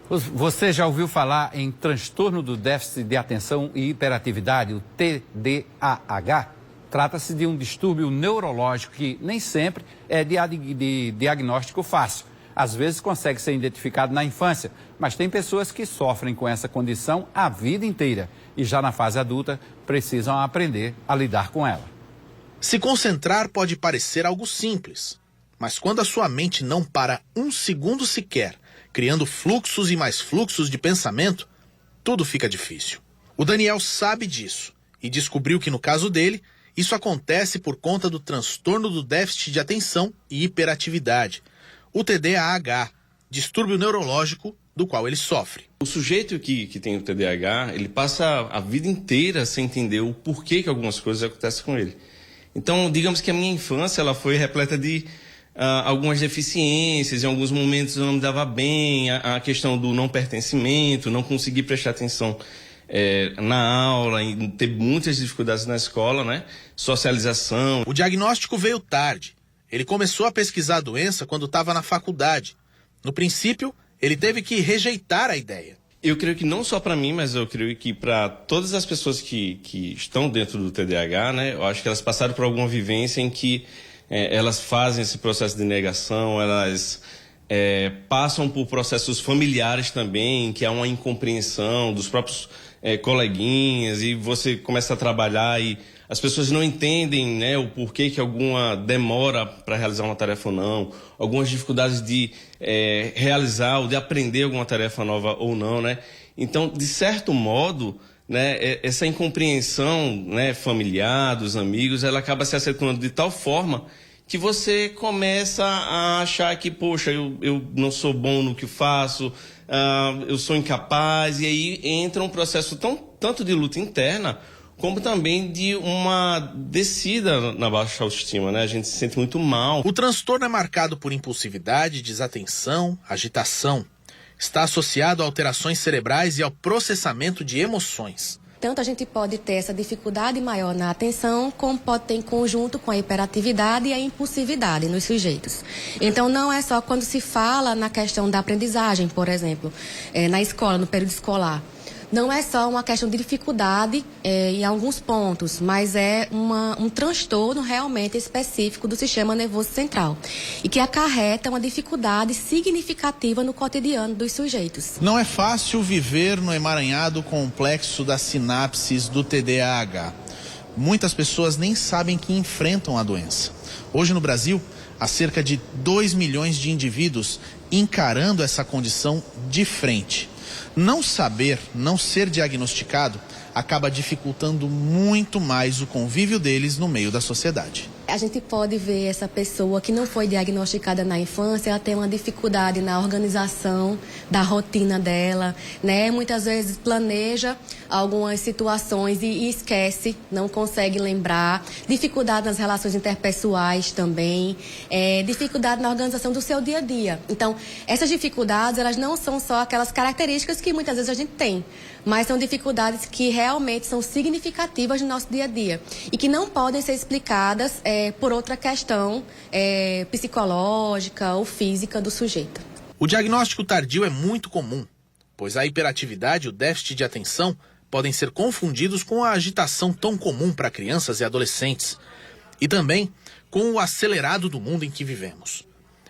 Você já ouviu falar em transtorno do déficit de atenção e hiperatividade, o TDAH? Trata-se de um distúrbio neurológico que nem sempre é de diagnóstico fácil. Às vezes consegue ser identificado na infância, mas tem pessoas que sofrem com essa condição a vida inteira e já na fase adulta precisam aprender a lidar com ela. Se concentrar pode parecer algo simples, mas quando a sua mente não para um segundo sequer, criando fluxos e mais fluxos de pensamento, tudo fica difícil. O Daniel sabe disso e descobriu que no caso dele, isso acontece por conta do transtorno do déficit de atenção e hiperatividade, o TDAH, distúrbio neurológico do qual ele sofre. O sujeito que tem o TDAH, ele passa a vida inteira sem entender o porquê que algumas coisas acontecem com ele. Então, digamos que a minha infância ela foi repleta de algumas deficiências, em alguns momentos eu não me dava bem, a questão do não pertencimento, não conseguir prestar atenção na aula, ter muitas dificuldades na escola, né? Socialização. O diagnóstico veio tarde. Ele começou a pesquisar a doença quando estava na faculdade. No princípio, ele teve que rejeitar a ideia. Eu creio que não só para mim, mas eu creio que para todas as pessoas que estão dentro do TDAH, né? Eu acho que elas passaram por alguma vivência em que elas fazem esse processo de negação, elas passam por processos familiares também, que há uma incompreensão dos próprios coleguinhas, e você começa a trabalhar e as pessoas não entendem, né, o porquê que alguma demora para realizar uma tarefa ou não, algumas dificuldades de realizar ou de aprender alguma tarefa nova ou não, né? Então, de certo modo, né, essa incompreensão, né, familiar, dos amigos, ela acaba se acentuando de tal forma que você começa a achar que, poxa, eu não sou bom no que faço, eu sou incapaz, e aí entra um processo tanto de luta interna, como também de uma descida na baixa autoestima, né? A gente se sente muito mal. O transtorno é marcado por impulsividade, desatenção, agitação. Está associado a alterações cerebrais e ao processamento de emoções. Tanto a gente pode ter essa dificuldade maior na atenção, como pode ter em conjunto com a hiperatividade e a impulsividade nos sujeitos. Então, não é só quando se fala na questão da aprendizagem, por exemplo, na escola, no período escolar. Não é só uma questão de dificuldade em alguns pontos, mas é um transtorno realmente específico do sistema nervoso central e que acarreta uma dificuldade significativa no cotidiano dos sujeitos. Não é fácil viver no emaranhado complexo das sinapses do TDAH. Muitas pessoas nem sabem que enfrentam a doença. Hoje no Brasil, há cerca de 2 milhões de indivíduos encarando essa condição de frente. Não saber, não ser diagnosticado, acaba dificultando muito mais o convívio deles no meio da sociedade. A gente pode ver essa pessoa que não foi diagnosticada na infância, ela tem uma dificuldade na organização da rotina dela, né? Muitas vezes planeja algumas situações e esquece, não consegue lembrar. Dificuldade nas relações interpessoais também, dificuldade na organização do seu dia a dia. Então, essas dificuldades, elas não são só aquelas características que muitas vezes a gente tem, mas são dificuldades que realmente são significativas no nosso dia a dia e que não podem ser explicadas por outra questão psicológica ou física do sujeito. O diagnóstico tardio é muito comum, pois a hiperatividade e o déficit de atenção podem ser confundidos com a agitação tão comum para crianças e adolescentes e também com o acelerado do mundo em que vivemos.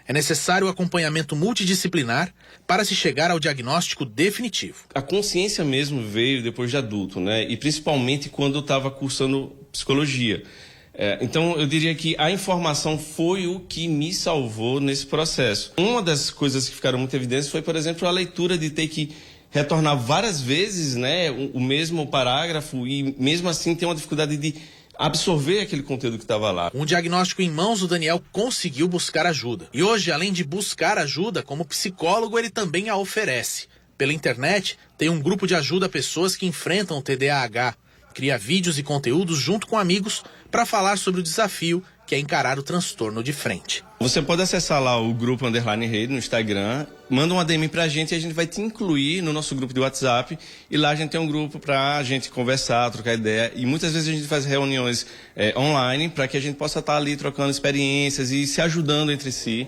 É necessário acompanhamento multidisciplinar para se chegar ao diagnóstico definitivo. A consciência mesmo veio depois de adulto, né? E principalmente quando eu estava cursando psicologia. Então, eu diria que a informação foi o que me salvou nesse processo. Uma das coisas que ficaram muito evidentes foi, por exemplo, a leitura de ter que retornar várias vezes, né, o mesmo parágrafo e, mesmo assim, ter uma dificuldade de absorver aquele conteúdo que estava lá. Com o diagnóstico em mãos, o Daniel conseguiu buscar ajuda. E hoje, além de buscar ajuda, como psicólogo, ele também a oferece. Pela internet, tem um grupo de ajuda a pessoas que enfrentam o TDAH. Cria vídeos e conteúdos junto com amigos para falar sobre o desafio que é encarar o transtorno de frente. Você pode acessar lá o grupo _rede no Instagram, manda uma DM pra gente e a gente vai te incluir no nosso grupo de WhatsApp, e lá a gente tem um grupo pra gente conversar, trocar ideia, e muitas vezes a gente faz reuniões online para que a gente possa estar ali trocando experiências e se ajudando entre si.